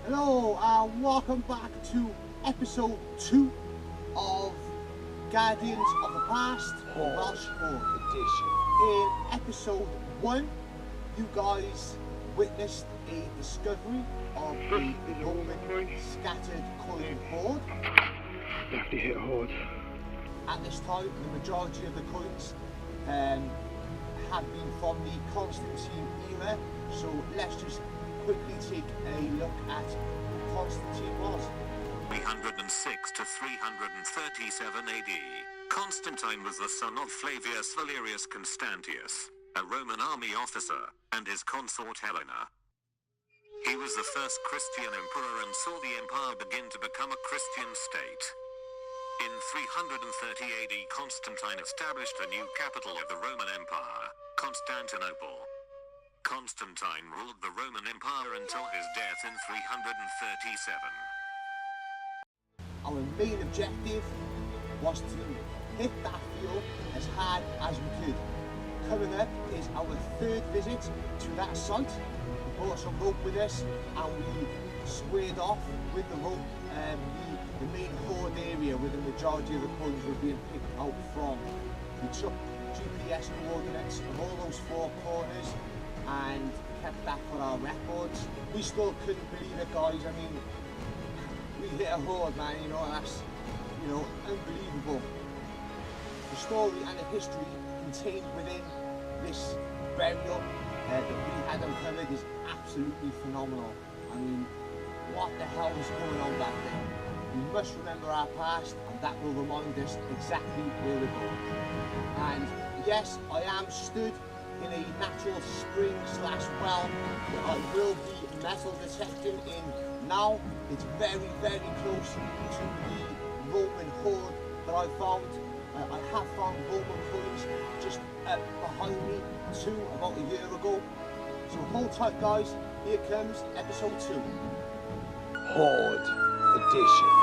Hello and welcome back to episode 2 of Guardians of the Past, Welsh Hoard edition. In episode 1, you guys witnessed a discovery of the Roman scattered coin hoard. Definitely hit Hoard. At this time, the majority of the coins have been from the Constantine era, so let's just quickly take a look at who Constantine was. 306 to 337 AD. Constantine was the son of Flavius Valerius Constantius, a Roman army officer, and his consort Helena. He was the first Christian emperor and saw the empire begin to become a Christian state. In 330 AD, Constantine established a new capital of the Roman Empire, Constantinople. Constantine ruled the Roman Empire until his death in 337. Our main objective was to hit that field as hard as we could. Coming up is our 3rd visit to that site. We brought some rope with us and we squared off with the rope the main hoard area where the majority of the coins were being picked out from. We took GPS coordinates of all those 4 corners and kept that for our records. We still couldn't believe it, guys. I mean, we hit a hoard, man, that's, unbelievable. The story and the history contained within this burial that we had uncovered is absolutely phenomenal. I mean, what the hell was going on back then? We must remember our past, and that will remind us exactly where we're going. And yes, I am stood in a natural spring/well that I will be metal detecting in now. It's very, very close to the Roman hoard that I found. I have found Roman coins just behind me too about a year ago. So hold tight, guys. Here comes episode 2. Hoard edition.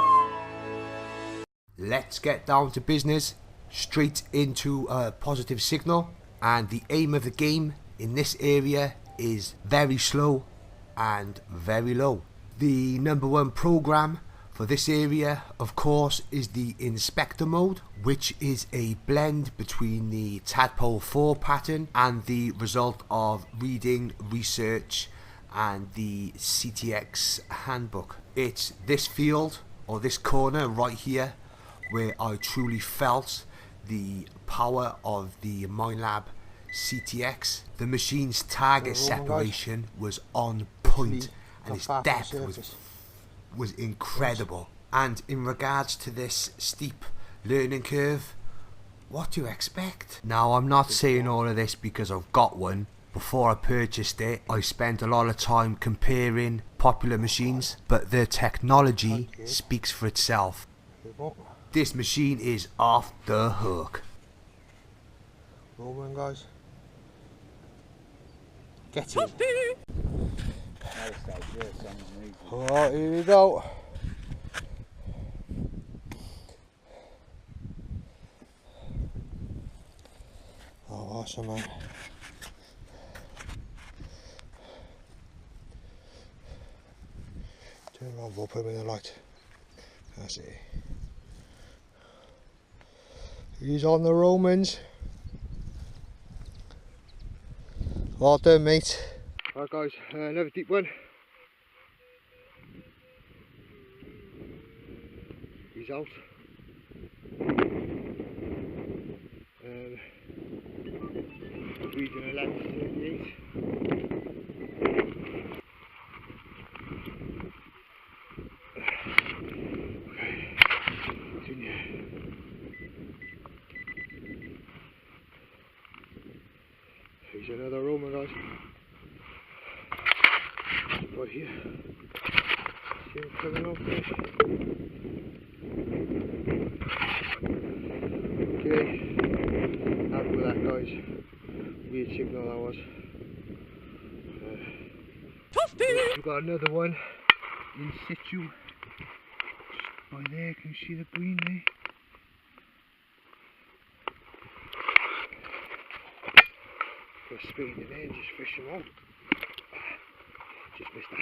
Let's get down to business, straight into a positive signal. And the aim of the game in this area is very slow and very low. The number 1 program for this area, of course, is the inspector mode, which is a blend between the Tadpole 4 pattern and the result of reading, research and the CTX handbook. It's this field, or this corner right here, where I truly felt the power of the Minelab CTX. The machine's target separation was on point and its depth was incredible. And in regards to this steep learning curve, what do you expect? Now, I'm not saying all of this because I've got one. Before I purchased it, I spent a lot of time comparing popular machines, but the technology speaks for itself. This machine is off the hook. Roll on, guys. Get in. Alright, here we go. Oh, awesome, man. Turn around, we'll put him in the light. That's it. He's on the Romans. Well done, mate. Alright, guys, another deep one. He's out. Reading 11:38. Here's another Roman, guys. Right here. See him coming up there. Okay. Happy with that, guys. Weird signal that was. We've got another one in situ. By there, can you see the green there? Put a speed in there and just fish them out. Just missed that.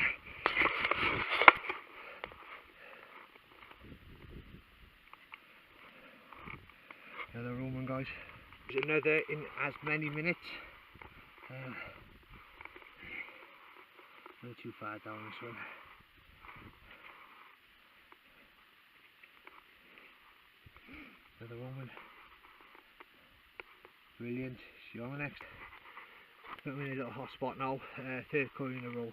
Another Roman, guys. There's another in as many minutes. Not too far down this one. Another Roman. Brilliant. See you on the next. Put me in a little hot spot now. Third coin in a row.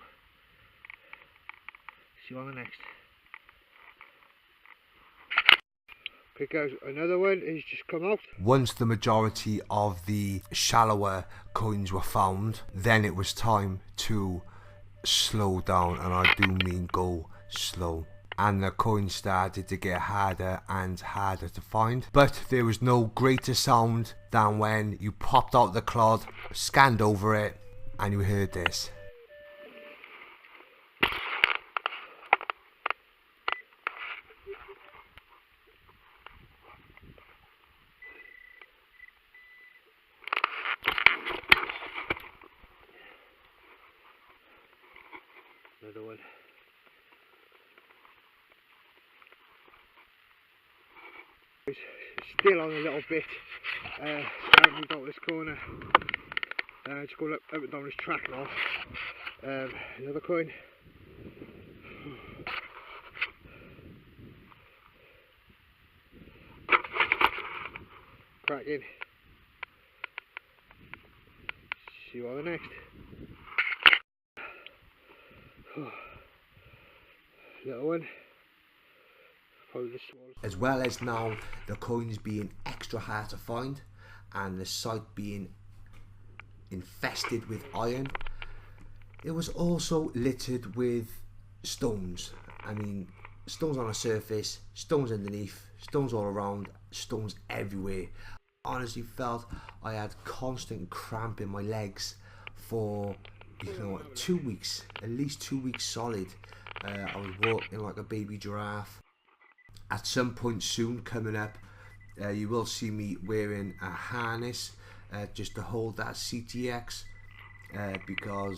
See you on the next. Pick out another one. He's just come out. Once the majority of the shallower coins were found, then it was time to slow down, and I do mean go slow. And the coins started to get harder and harder to find. But there was no greater sound than when you popped out the clod, scanned over it, and you heard this. Another one. Still on a little bit. Haven't got this corner. Just going up and down this track now. Another coin. Cracking. See you on the next. Little one. As well as now the coins being extra hard to find and the site being infested with iron, it was also littered with stones. I mean, stones on the surface, stones underneath, stones all around, stones everywhere. Honestly felt I had constant cramp in my legs for 2 weeks, at least 2 weeks solid. I was walking like a baby giraffe. At some point soon coming up, you will see me wearing a harness just to hold that CTX, because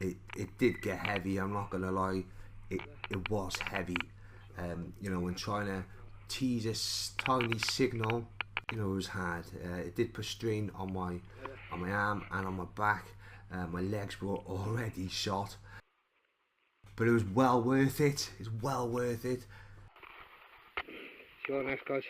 it did get heavy. I'm not gonna lie, it was heavy. When trying to tease a tiny signal, it was hard. It did put strain on my arm and on my back. My legs were already shot, but it was well worth it. It's well worth it. See you on next, guys.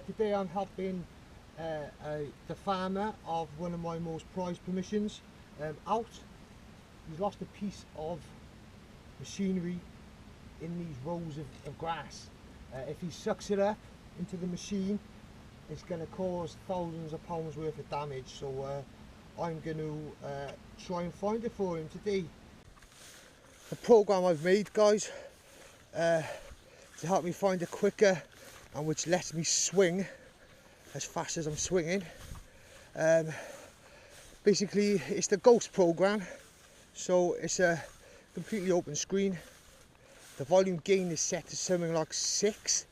Today I'm helping the farmer of one of my most prized permissions out. He's lost a piece of machinery in these rows of grass. If he sucks it up into the machine, it's going to cause thousands of pounds worth of damage. So I'm going to try and find it for him today. The program I've made, guys, to help me find it quicker and which lets me swing as fast as I'm swinging. Basically, it's the Ghost program, so it's a completely open screen. The volume gain is set to something like 6,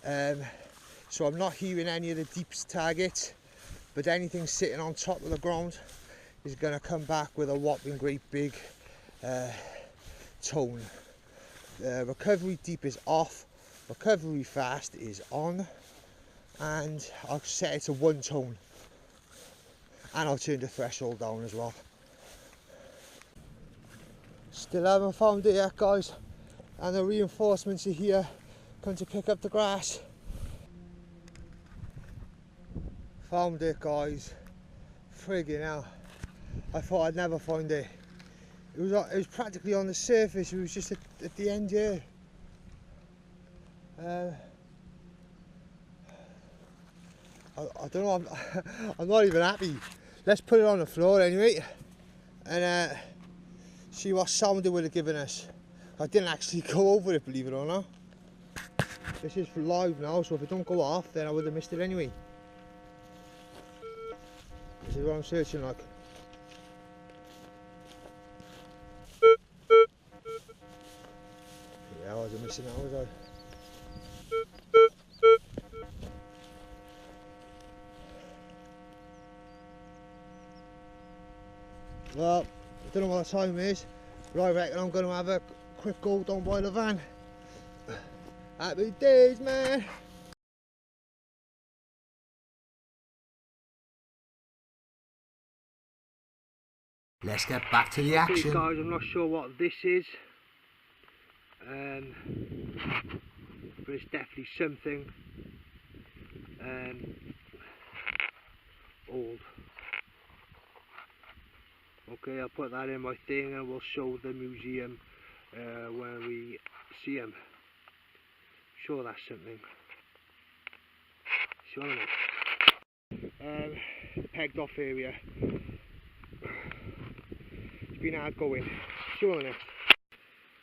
so I'm not hearing any of the deep targets, but anything sitting on top of the ground is going to come back with a whopping great big tone. Recovery deep is off, recovery fast is on, and I'll set it to 1 tone, and I'll turn the threshold down as well. Still haven't found it yet, guys, and the reinforcements are here, come to pick up the grass. Found it, guys. Friggin' hell, I thought I'd never find it. It was practically on the surface. It was just at the end here. I don't know, I'm not even happy. Let's put it on the floor anyway and see what sound it would have given us. I didn't actually go over it, believe it or not. This is live now, so if it don't go off, then I would have missed it anyway. is what I'm searching like. Yeah, I wasn't missing that, was I? Well, I don't know what the time is, but I reckon I'm going to have a quick go down by the van. Happy days, man! Let's get back to the action. Okay guys, I'm not sure what this is, but it's definitely something old. Okay, I'll put that in my thing and we'll show the museum when we see him. Sure, that's something. See what I mean? Pegged off area. It's been hard going. See what I mean?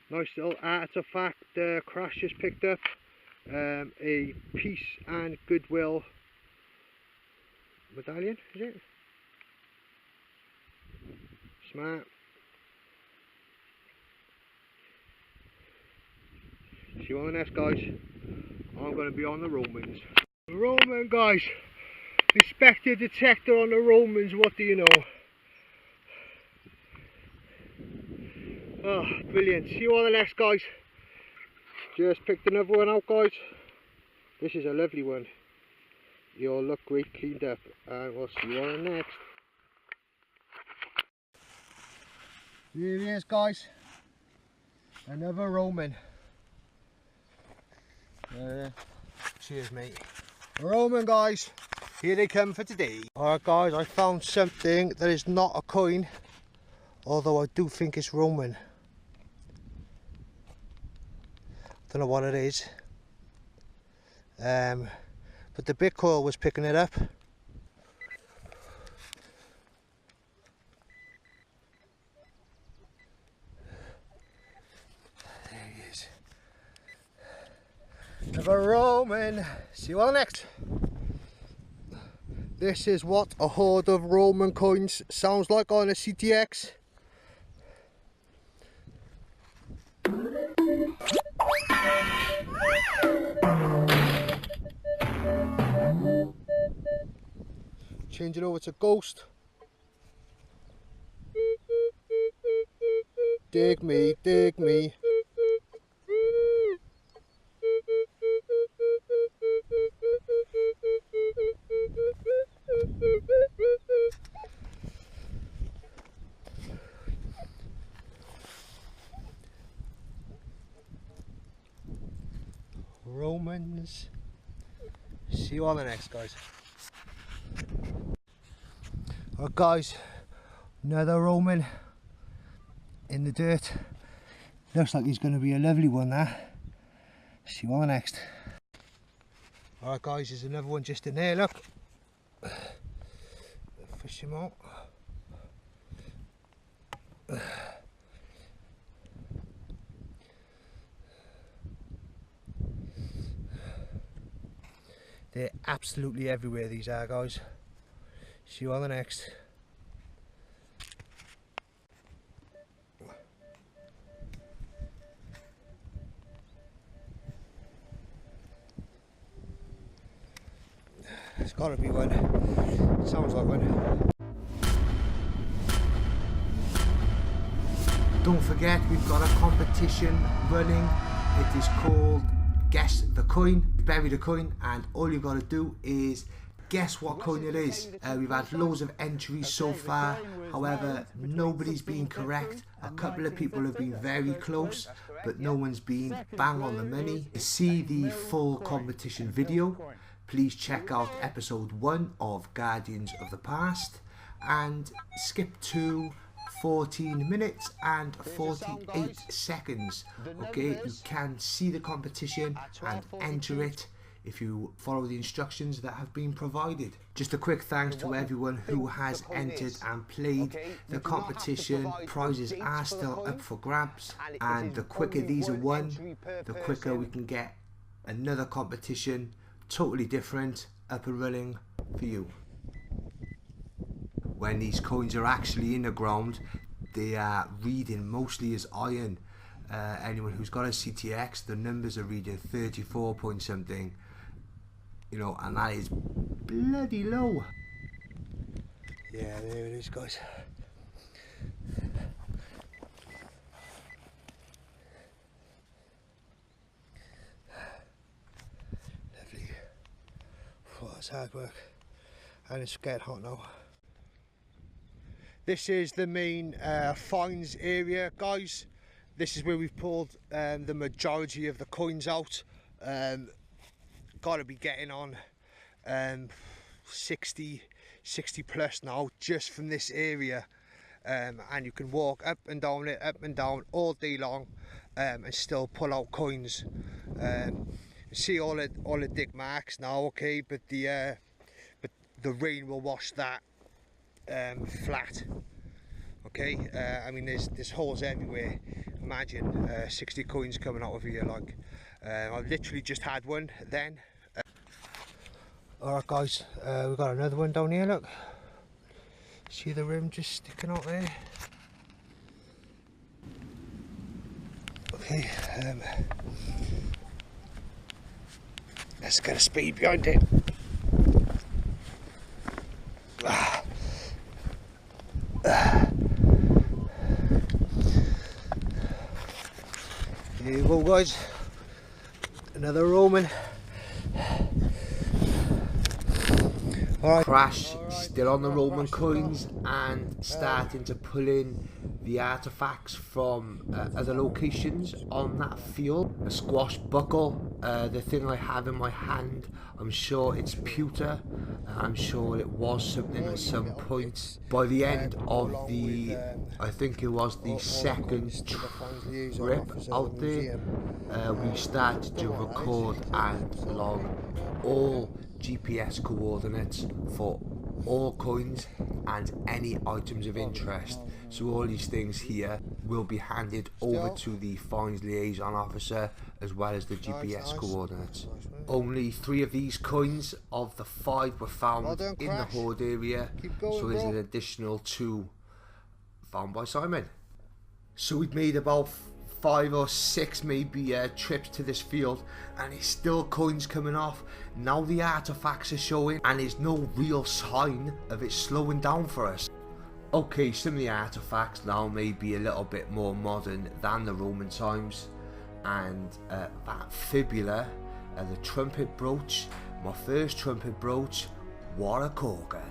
Nice little artifact. Crash just picked up a peace and goodwill medallion, is it? Smart. See you on the next, guys. I'm going to be on the Romans. Roman, guys. Inspector detector on the Romans. What do you know? Oh, brilliant. See you on the next, guys. Just picked another one out, guys. This is a lovely one. You'll look great cleaned up. And we'll see you on the next. Here he is, guys. Another Roman. Cheers, mate. Roman, guys. Here they come for today. Alright, guys, I found something that is not a coin, although I do think it's Roman. Don't know what it is. But the big coil was picking it up. Another Roman. See you all next. This is what a hoard of Roman coins sounds like on a CTX. Change it over to Ghost. Dig me, dig me. Romans. See you on the next, guys. Alright, guys, another Roman in the dirt. Looks like he's going to be a lovely one there. See you on the next. Alright, guys, there's another one just in there, look. Fish him out. They're absolutely everywhere, these are, guys. See you on the next. It's got to be one. It sounds like one. Don't forget, we've got a competition running. It is called Guess the Coin. Bury the coin, and all you've got to do is guess what coin it is. We've had loads of entries so far, however nobody's been correct. A couple of people have been very close, but no one's been bang on the money. To see the full competition video, please check out episode 1 of Guardians of the Past and skip to 14 minutes and 48 seconds. Okay, you can see the competition and enter it if you follow the instructions that have been provided. Just a quick thanks to everyone who has entered and played the competition. Prizes are still up for grabs, and the quicker these are won, the quicker we can get another competition totally different up and running for you. when these coins are actually in the ground, they are reading mostly as iron. Anyone who's got a CTX, the numbers are reading 34 point something, you know, and that is bloody low. Yeah, there it is, guys. Lovely. Oh, it's hard work, and it's getting hot now. This is the main fines area, guys. This is where we've pulled the majority of the coins out. Got to be getting on 60 plus now just from this area, and you can walk up and down it, up and down all day long, and still pull out coins. See all the dig marks now, okay, but the rain will wash that flat. Okay, I mean there's holes everywhere. Imagine 60 coins coming out of here. Like I've literally just had one then. Alright guys, we've got another one down here, look. See the rim just sticking out there? Okay, let's get a speed behind it. Here you go, guys. Another Roman. Alright. Crash still on the Roman coins and starting to pull in the artifacts from other locations on that field. A squash buckle, the thing I have in my hand, I'm sure it's pewter. I'm sure it was something at some point. By the end of the, I think it was the second trip out there, we started to record and log all GPS coordinates for all coins and any items of interest. So all these things here will be handed over to the fines liaison officer as well as the GPS coordinates. Only 3 of these coins of the 5 were found in the Hoard area, so there's an additional 2 found by Simon. So we've made about 5 or 6 maybe trips to this field, and it's still coins coming off. Now the artifacts are showing and there's no real sign of it slowing down for us. Okay, some of the artifacts now may be a little bit more modern than the Roman times, and that fibula, the trumpet brooch, my first trumpet brooch, what a corker.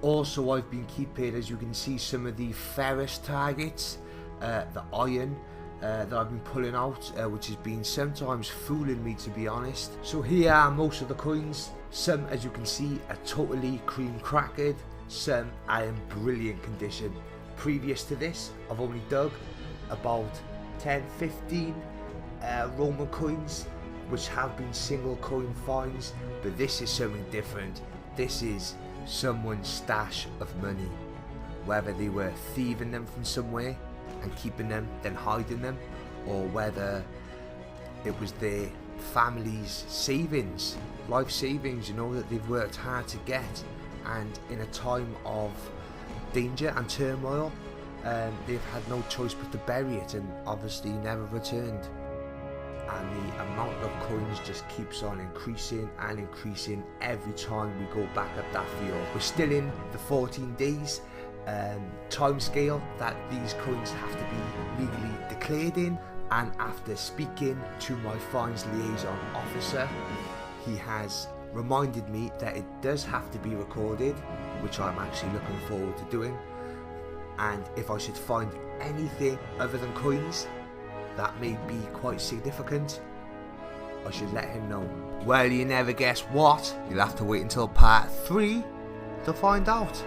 Also I've been keeping, as you can see, some of the ferrous targets, the iron that I've been pulling out, which has been sometimes fooling me, to be honest. So here are most of the coins. Some, as you can see, are totally cream crackered, some are in brilliant condition. Previous to this, I've only dug about 10-15 Roman coins, which have been single coin finds, but this is something different. This is someone's stash of money, whether they were thieving them from somewhere and keeping them, then hiding them, or whether it was their family's savings, life savings, you know, that they've worked hard to get, and in a time of danger and turmoil, they've had no choice but to bury it, and obviously never returned. And the amount of coins just keeps on increasing and increasing every time we go back up that field. We're still in the 14 days time scale that these coins have to be legally declared in, and after speaking to my fines liaison officer, he has reminded me that it does have to be recorded, which I'm actually looking forward to doing, and if I should find anything other than coins that may be quite significant, I should let him know. Well, you never guess what, you'll have to wait until part 3 to find out.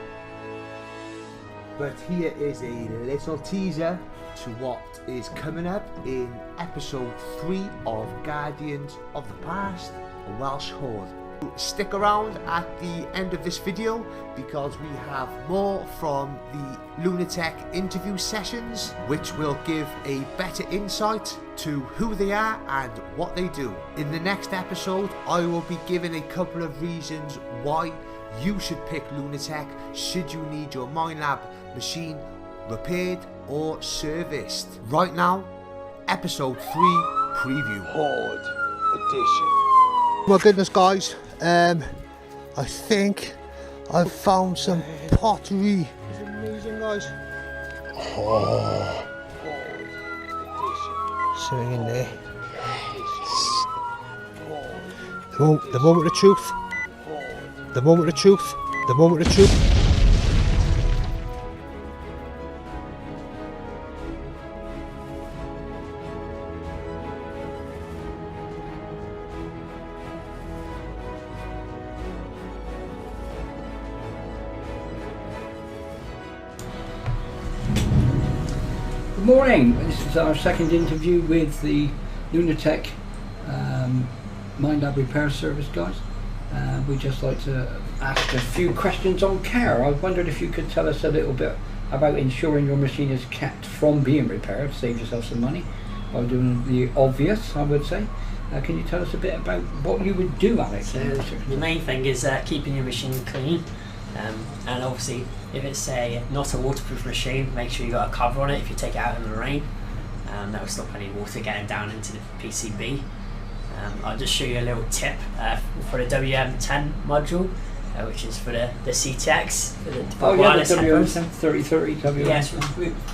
But here is a little teaser to what is coming up in episode 3 of Guardians of the Past, a Welsh Hoard. Stick around at the end of this video because we have more from the LUNATEK interview sessions, which will give a better insight to who they are and what they do. In the next episode, I will be giving a couple of reasons why you should pick LUNATEK should you need your Minelab machine repaired or serviced. Right now, episode 3 preview. Hoard edition. My goodness, guys, I think I've found some pottery. It's amazing, guys. Oh. Something in there. The moment of truth. The moment of truth. The moment of truth. Good morning. This is our second interview with the LUNATEK Minelab repair service guys. We'd just like to ask a few questions on care. I wondered if you could tell us a little bit about ensuring your machine is kept from being repaired, save yourself some money by doing the obvious, I would say. Can you tell us a bit about what you would do, Alex? So the main thing is keeping your machine clean, and obviously if it's not a waterproof machine, make sure you got a cover on it if you take it out in the rain. That will stop any water getting down into the PCB. I'll just show you a little tip for the WM10 module, which is for the CTX, for the wireless headphones. WM10 3030 WM10. Yes.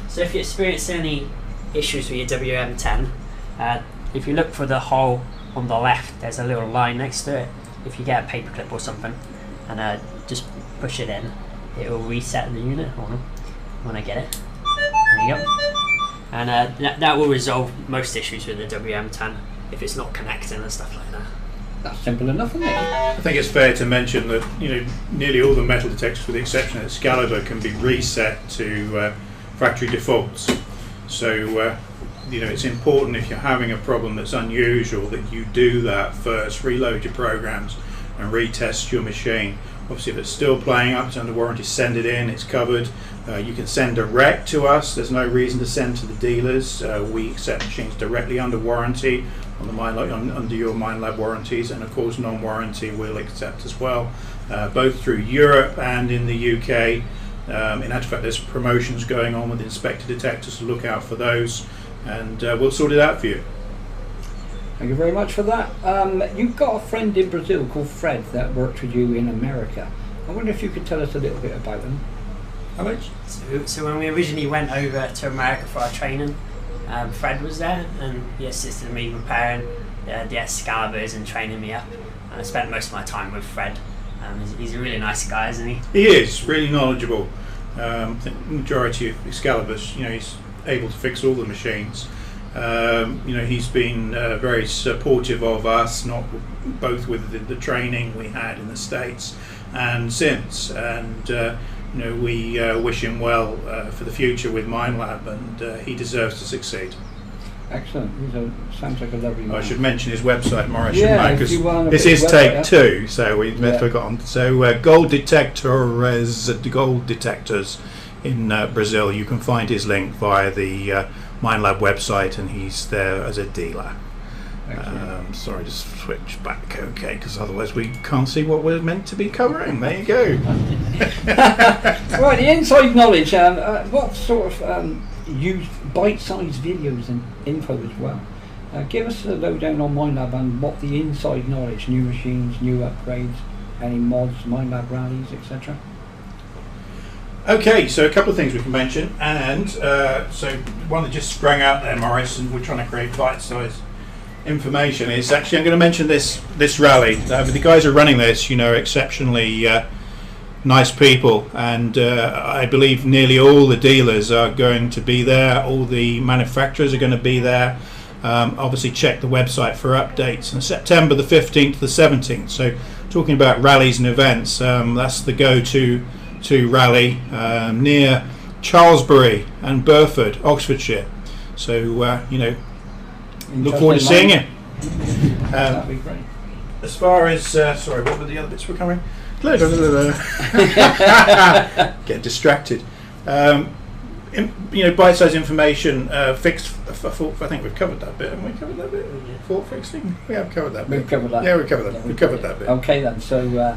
So if you experience any issues with your WM10, if you look for the hole on the left, there's a little line next to it. If you get a paperclip or something and just push it in, it will reset the unit. Hold on, when I get it. There you go. And that will resolve most issues with the WM10 if it's not connecting and stuff like that. That's simple enough, isn't it? I think it's fair to mention that nearly all the metal detectors, with the exception of Excalibur, can be reset to factory defaults. So it's important, if you're having a problem that's unusual, that you do that first. Reload your programs and retest your machine. Obviously, if it's still playing up, it's under warranty, send it in, it's covered. You can send direct to us. There's no reason to send to the dealers. We accept machines directly under warranty on the under your Minelab warranties, and of course non-warranty we'll accept as well, both through Europe and in the UK. In actual fact, there's promotions going on with inspector detectors, so look out for those, and we'll sort it out for you. Thank you very much for that. You've got a friend in Brazil called Fred that worked with you in America. I wonder if you could tell us a little bit about him. Alex? So when we originally went over to America for our training, Fred was there and he assisted me repairing the Excaliburs and training me up. And I spent most of my time with Fred. He's a really nice guy, isn't he? He is really knowledgeable. I think the majority of Excaliburs, he's able to fix all the machines. He's been very supportive of us, both with the training we had in the States and since, and we wish him well for the future with Minelab, and he deserves to succeed. Excellent. Sounds like a lovely man. I should mention his website, Morris, because this is take 2, so we've forgotten. So Gold Detectors in Brazil. You can find his link via the Minelab website, and he's there as a dealer. Sorry, just switch back, okay, because otherwise we can't see what we're meant to be covering. There you go. Right, the inside knowledge. What sort of use bite-sized videos and info as well? Give us a lowdown on Minelab and what the inside knowledge, new machines, new upgrades, any mods, Minelab rallies, etc. Okay, so a couple of things we can mention, and so one that just sprang out there, Morris, and we're trying to create bite-sized information, is actually, I'm going to mention this rally. The guys who are running this, are exceptionally nice people, and I believe nearly all the dealers are going to be there, all the manufacturers are going to be there. Obviously check the website for updates. And September the 15th to the 17th, so talking about rallies and events, that's the go-to rally near Charlesbury and Burford, Oxfordshire. So look forward to seeing you. That'd be great. As far as sorry, what were the other bits we're covering? Get distracted. Bite-sized information, fixed. I think we've covered that bit. Haven't we covered that bit? Fault fixing. We have covered that bit. We've covered that. Yeah, we've covered that. We've covered that bit. Okay then. So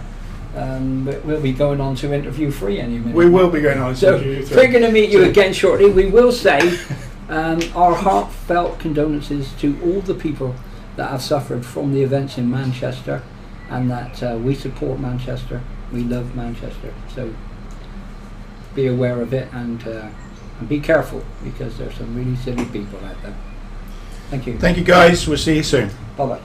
We'll be going on to interview 3 any minute. We will be going on. So we're going to meet you again shortly. We will say our heartfelt condolences to all the people that have suffered from the events in Manchester, and that we support Manchester. We love Manchester. So be aware of it, and be careful, because there's some really silly people out there. Thank you. Thank you, guys. We'll see you soon. Bye bye.